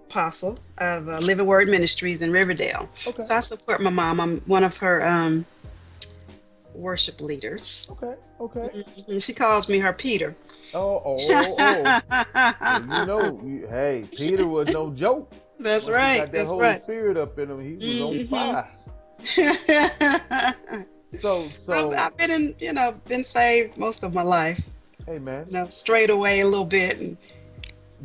apostle of Living Word Ministries in Riverdale. Okay. So I support my mom. I'm one of her worship leaders. Okay. Okay. She calls me her Peter. Oh. Well, hey, Peter was no joke. That's Once he right. got that That's Holy right. Spirit up in him, he was on fire. So I've been been saved most of my life. Hey, man. Strayed away a little bit and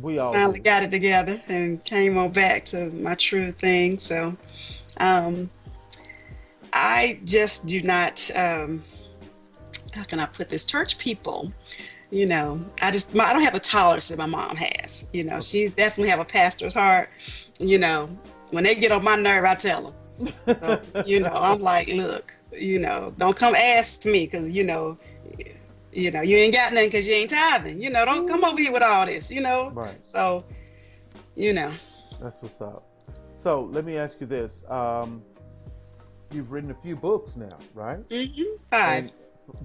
We all finally do. got it together and came on back to my true thing. So I just do not, how can I put this? Church people, I don't have the tolerance that my mom has. She's definitely have a pastor's heart. When they get on my nerve, I tell them. So, I'm like, look, don't come ask me because, you ain't got nothing because you ain't tithing. Don't come over here with all this, Right. So, That's what's up. So let me ask you this. You've written a few books now, right? Five.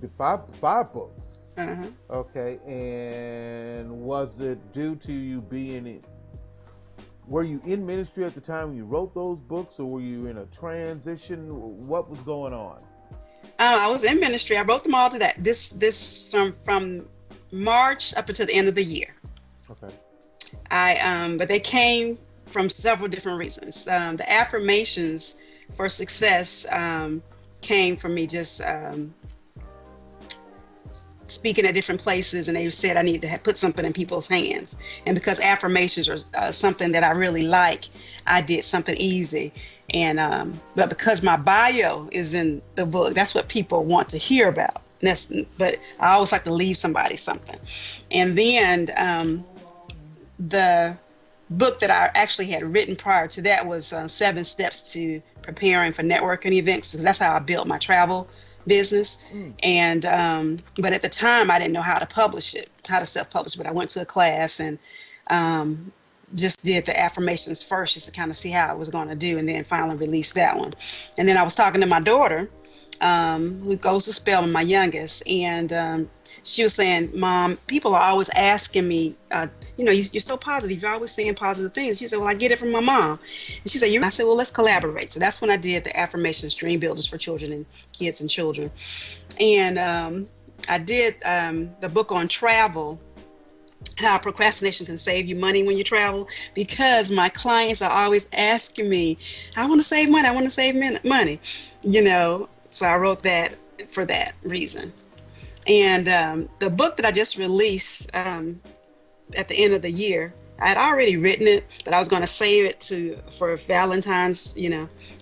And five books. Uh-huh. Okay. And was it due to you were you in ministry at the time you wrote those books, or were you in a transition? What was going on? I was in ministry. I wrote them all to that. This from March up until the end of the year. Okay. But they came from several different reasons. The affirmations for success came from me just speaking at different places, and they said I needed to put something in people's hands. And because affirmations are something that I really like, I did something easy. And but because my bio is in the book, that's what people want to hear about. But I always like to leave somebody something. And then the book that I actually had written prior to that was 7 Steps to Preparing for Networking Events, because that's how I built my travel business. And but at the time I didn't know how to self-publish, but I went to a class and just did the affirmations first just to kind of see how I was going to do, and then finally released that one. And then I was talking to my daughter who goes to Spelman, my youngest, and she was saying, Mom, people are always asking me, you're so positive. You're always saying positive things. She said, well, I get it from my mom. And she said, I said, well, let's collaborate. So that's when I did the affirmations, Dream Builders for Children and Kids and Children. And I did the book on travel, how procrastination can save you money when you travel, because my clients are always asking me, I want to save money. I want to save money, So I wrote that for that reason. And the book that I just released at the end of the year, I had already written it, but I was going to save it for Valentine's,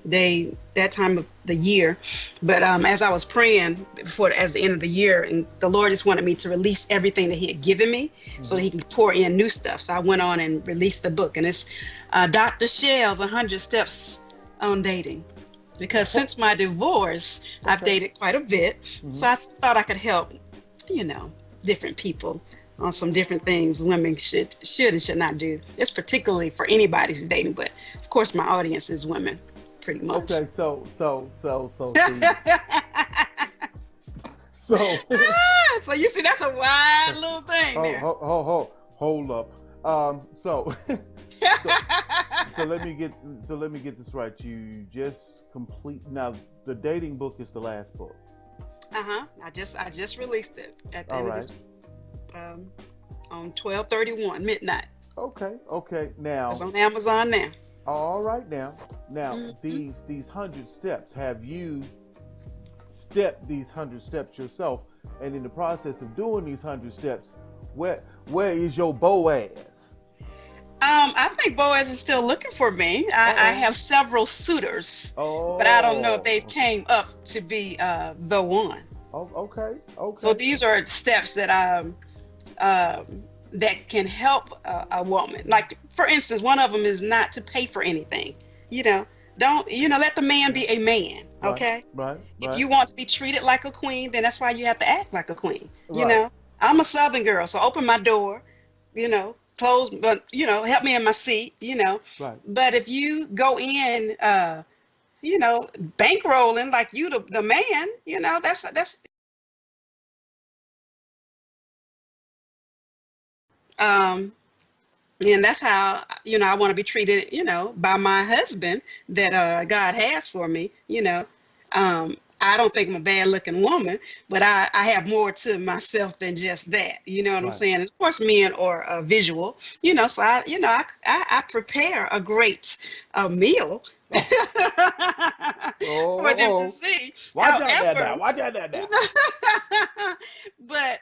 Day, that time of the year. But as I was praying as the end of the year, and the Lord just wanted me to release everything that He had given me, so that He can pour in new stuff. So I went on and released the book, and it's Dr. Shell's 100 Steps on Dating. Because since my divorce, I've dated quite a bit. So I thought I could help, different people on some different things women should and should not do. It's particularly for anybody who's dating, but of course my audience is women, pretty much. Okay, so so you see, that's a wide little thing there. Hold up. So let me get this right. You just complete now. The dating book is the last book. I just released it at the All end right. of this on 12/31 midnight. Okay. Now It's on Amazon now. all right. Now these 100 steps. Have you stepped these 100 steps yourself? And in the process of doing these 100 steps, where is your Boaz? I think Boaz is still looking for me. I have several suitors, but I don't know if they came up to be the one. Okay. So these are steps that that can help a woman. Like, for instance, one of them is not to pay for anything. Don't let the man be a man. Okay. Right. If you want to be treated like a queen, then that's why you have to act like a queen. Right. I'm a Southern girl, so open my door. Close, but help me in my seat. Right. But if you go in, bankrolling like you the man, that's. And that's how, I want to be treated, by my husband that God has for me. I don't think I'm a bad looking woman, but I have more to myself than just that. You know what I'm Right. saying? Of course, men are visual, so I prepare a great meal for them to Oh, see. watch out there now. However, Watch out there now. but,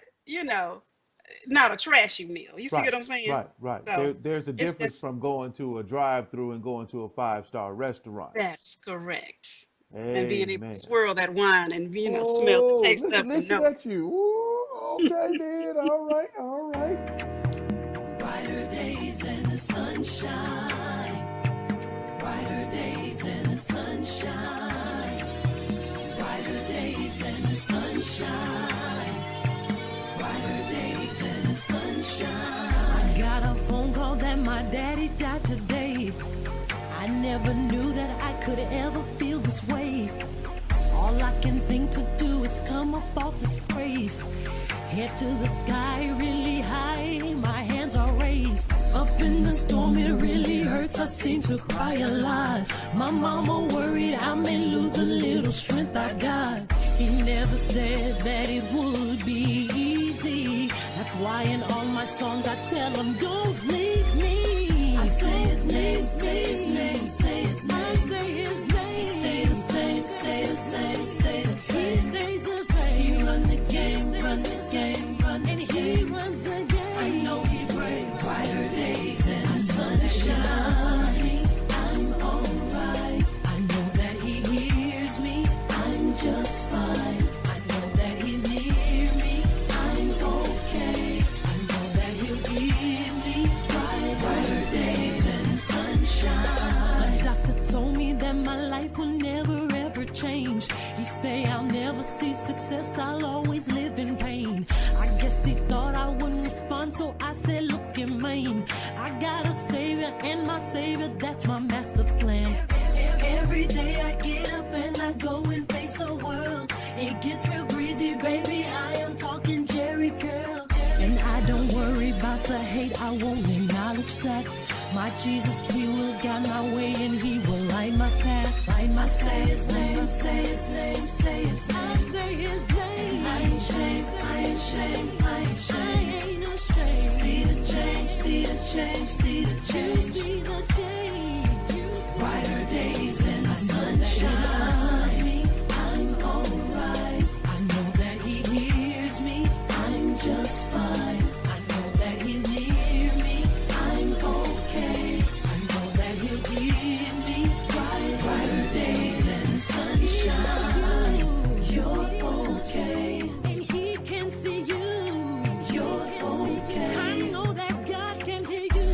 not a trashy meal. You see Right, what I'm saying? right. So There's a it's difference just, from going to a drive-through and going to a five-star restaurant. that's correct. And being able to Amen. swirl that wine and, smell the Oh, taste listen, of and listen know. at you. Ooh, okay, then. All right, all right. Brighter days and the sunshine. Brighter days and the sunshine. Brighter days and the sunshine. Brighter days and the sunshine. I got a phone call that my daddy died today. I never knew that I could ever feel this way. All I can think to do is come up off this place. Head to the sky really high, my hands are raised. Up in the storm it really hurts, I seem to cry a lot. My mama worried I may lose a little strength I got. He never said that it would be easy. That's why in all my songs I tell him don't leave me. I say his name, say his name, say his name. I say his name. He stay the same, stay the same, stay the same. He stays the same. He run the game, run the game, run the game. And he runs the game. I know he brave. Brighter days and the sun shines me. I'm alright. I know that he hears me. I'm just fine. I know that he's near me. I'm okay. I know that he'll give me brighter days and the sunshine. The doctor told me that my life will never ever change. He say I'll never see success, I'll always live in pain. I guess he thought I wouldn't respond, so I said look in Maine. I got a savior, and my savior, that's my master plan. Every day I get up and I go and face the world. It gets real breezy, baby, I am talking Jerry girl. And I don't worry about the hate, I won't acknowledge that. My Jesus, he will guide my way and he will light my path. Light my say his name, say his name, say his name. I say his name. And I ain't ashamed, I ain't ashamed, I ain't ashamed. I ain't ashamed. See the change, see the change, see the change. See the change. Brighter days and the sun shines me. I'm alright. I know that he hears me. I'm just fine. I know that he's near me. I'm okay. I know that he'll give me brighter days and the sunshine. You're okay. And he can see you. You're okay. I know that God can hear you.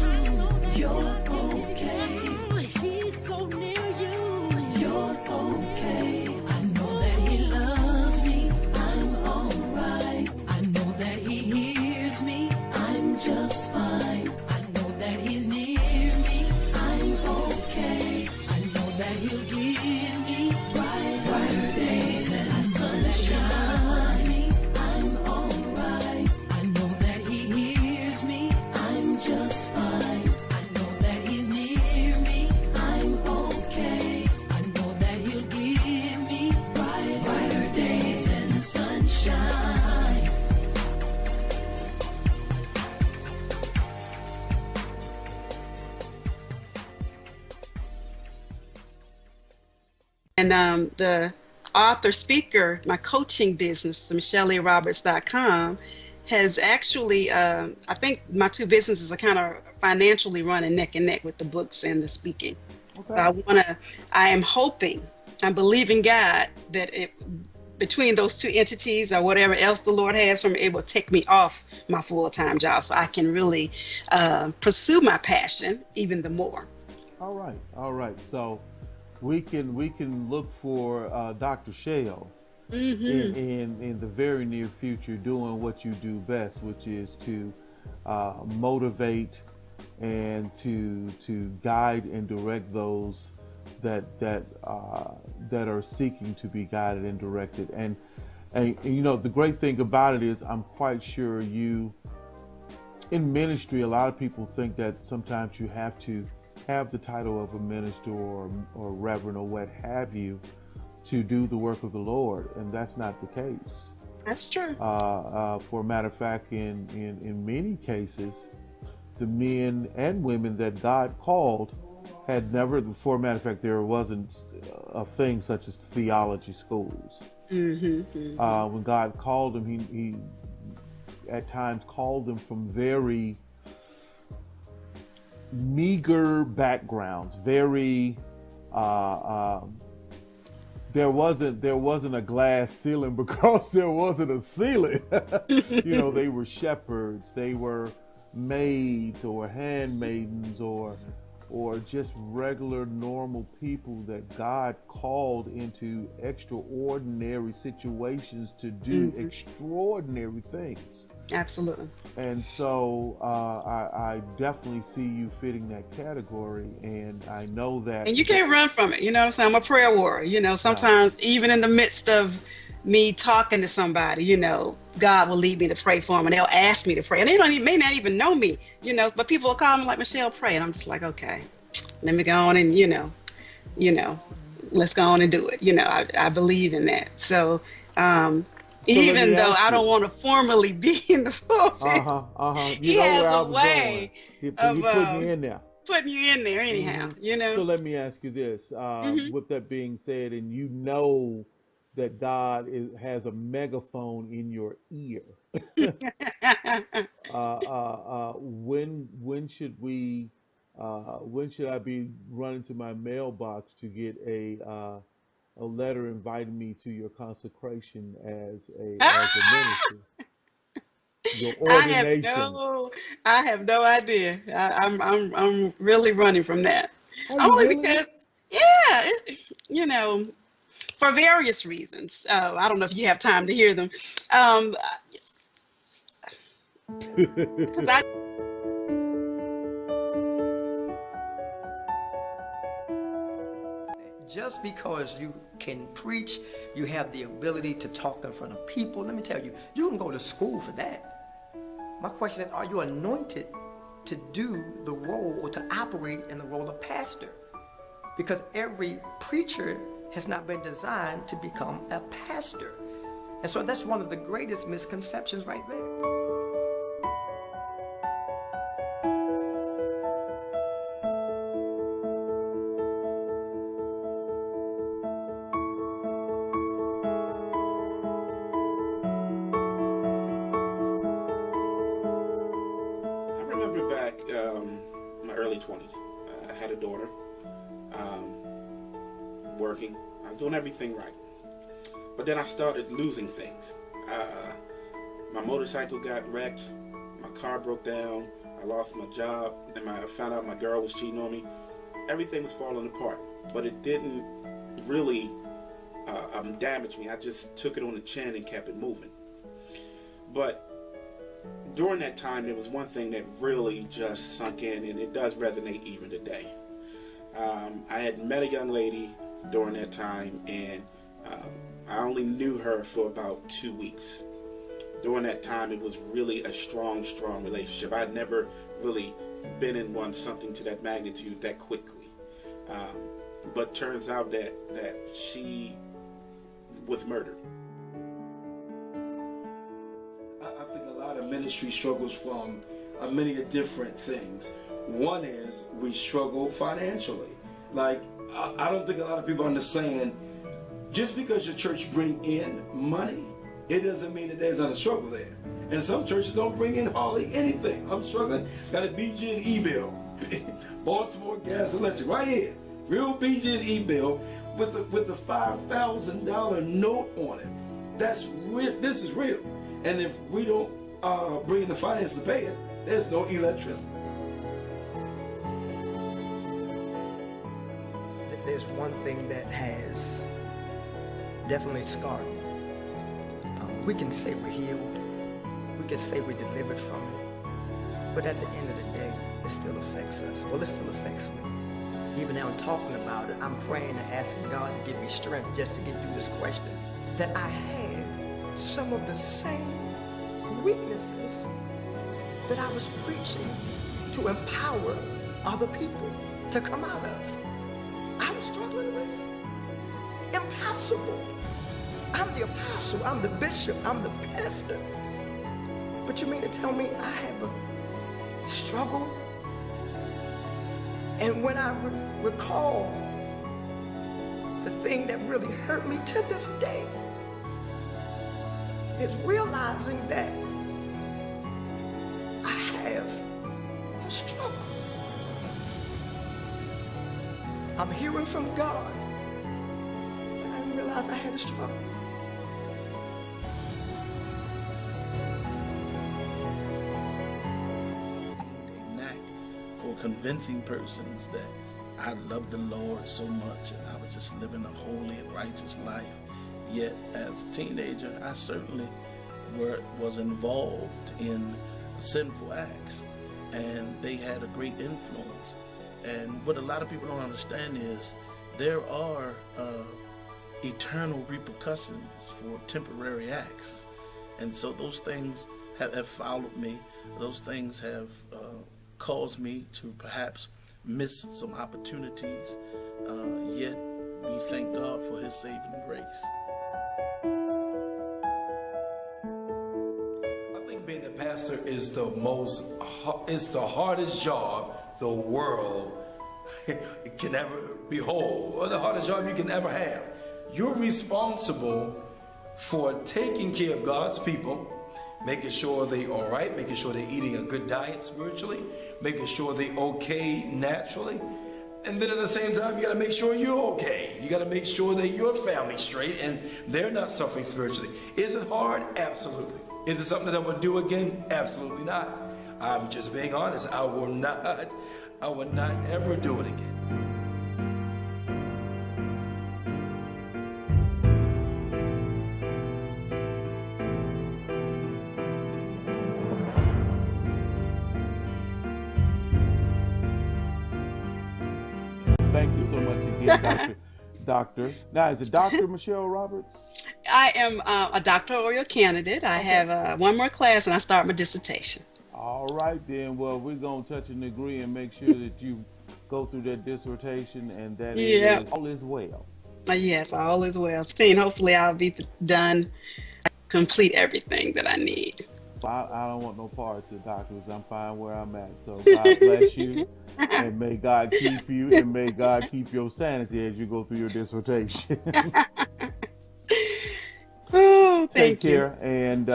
You're okay. He's so near you. You're okay. I know that he loves me. I'm alright. I know that he hears me. I'm just fine. I know that he's near me. I'm okay. I know that he'll give me brighter days and the sun shines me. I'm alright. I know that he hears me. I'm just fine. I know that he's near me. I'm okay. I know that he'll give me brighter days and the sunshine. And the author speaker, my coaching business, MichelleRoberts.com, has actually, I think my two businesses are kind of financially running neck and neck with the books and the speaking. So Okay. I am hoping, I'm believing God that between those two entities or whatever else the Lord has for me, it will take me off my full-time job so I can really pursue my passion even the more. All right. All right. So we can look for Dr. Shale in the very near future doing what you do best, which is to motivate and to guide and direct those that are seeking to be guided and directed. And the great thing about it is I'm quite sure you in ministry, a lot of people think that sometimes you have to have the title of a minister or reverend or what have you to do the work of the Lord, and that's not the case. That's true. For a matter of fact, in many cases, the men and women that God called had never, for a matter of fact, there wasn't a thing such as theology schools. When God called them, he at times called them from very meager backgrounds, very there wasn't a glass ceiling because there wasn't a ceiling. They were shepherds, they were maids or handmaidens or just regular normal people that God called into extraordinary situations to do extraordinary things. Absolutely. And so I definitely see you fitting that category, and I know that. And you can't run from it. You know what I'm saying? I'm a prayer warrior. Sometimes even in the midst of me talking to somebody, God will lead me to pray for them, and they'll ask me to pray, and they may not even know me, but people will call me like, Michelle, pray, and I'm just like, okay, let me go on and let's go on and do it. I believe in that. So even though I don't want to formally be in the pulpit, he has a way of putting you in there. Putting you in there anyhow, So let me ask you this, with that being said, and that God has a megaphone in your ear. When should I be running to my mailbox to get a letter inviting me to your consecration as a minister? Your ordination. I have no idea. I'm really running from that. Only really? Because, for various reasons. I don't know if you have time to hear them. Because just because you can preach, you have the ability to talk in front of people. Let me tell you, you can go to school for that. My question is, are you anointed to do the role or to operate in the role of pastor? Because every preacher has not been designed to become a pastor. And so that's one of the greatest misconceptions right there. I remember back in my early 20s, I had a daughter, working. I was doing everything right. But then I started losing things. My motorcycle got wrecked. My car broke down. I lost my job. And I found out my girl was cheating on me. Everything was falling apart. But it didn't really damage me. I just took it on the chin and kept it moving. But during that time, there was one thing that really just sunk in, and it does resonate even today. I had met a young lady during that time, and I only knew her for about 2 weeks. During that time, it was really a strong relationship. I'd never really been in something to that magnitude that quickly. But turns out that she was murdered. I think a lot of ministry struggles from many different things. One is we struggle financially. Like, I don't think a lot of people understand, just because your church bring in money, it doesn't mean that there's not a struggle there. And some churches don't bring in hardly anything. I'm struggling, got a BG&E bill, Baltimore Gas and Electric, right here, real BG&E bill with a $5,000 note on it. That's real. This is real. And if we don't bring in the finance to pay it, there's no electricity. There's one thing that has definitely scarred me. We can say we're healed. We can say we're delivered from it. But at the end of the day, it still affects us. Well, it still affects me. Even now I'm talking about it, I'm praying and asking God to give me strength just to get through this question. That I had some of the same weaknesses that I was preaching to empower other people to come out of. I'm struggling with. Impossible. I'm the apostle, I'm the bishop, I'm the pastor. But you mean to tell me I have a struggle? And when I recall the thing that really hurt me to this day is realizing that I have a struggle. I'm hearing from God, but I didn't realize I had a struggle. A knack for convincing persons that I love the Lord so much and I was just living a holy and righteous life. Yet as a teenager, I certainly was involved in sinful acts, and they had a great influence. And what a lot of people don't understand is there are eternal repercussions for temporary acts. And so those things have followed me. Those things have caused me to perhaps miss some opportunities. Yet we thank God for his saving grace. I think being a pastor is the hardest job the world can ever behold, or the hardest job you can ever have. You're responsible for taking care of God's people, making sure they're all right, making sure they're eating a good diet spiritually, making sure they're okay naturally. And then at the same time, you got to make sure you're okay. You got to make sure that your family's straight and they're not suffering spiritually. Is it hard? Absolutely. Is it something that I would do again? Absolutely not. I'm just being honest. I will not ever do it again. Thank you so much again, Doctor. Now, is it Dr. Michelle Roberts? I am a doctoral candidate. I have one more class and I start my dissertation. All right, then. Well, we're going to touch and agree and make sure that you go through that dissertation and that all is well. Yes, all is well. Hopefully I'll be done, complete everything that I need. I don't want no parts of doctors. I'm fine where I'm at. So God bless you, and may God keep you, and may God keep your sanity as you go through your dissertation. Oh, thank you. Take care and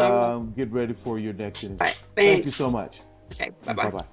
get ready for your next interview. Right, thank you so much. Okay, bye-bye. Bye-bye.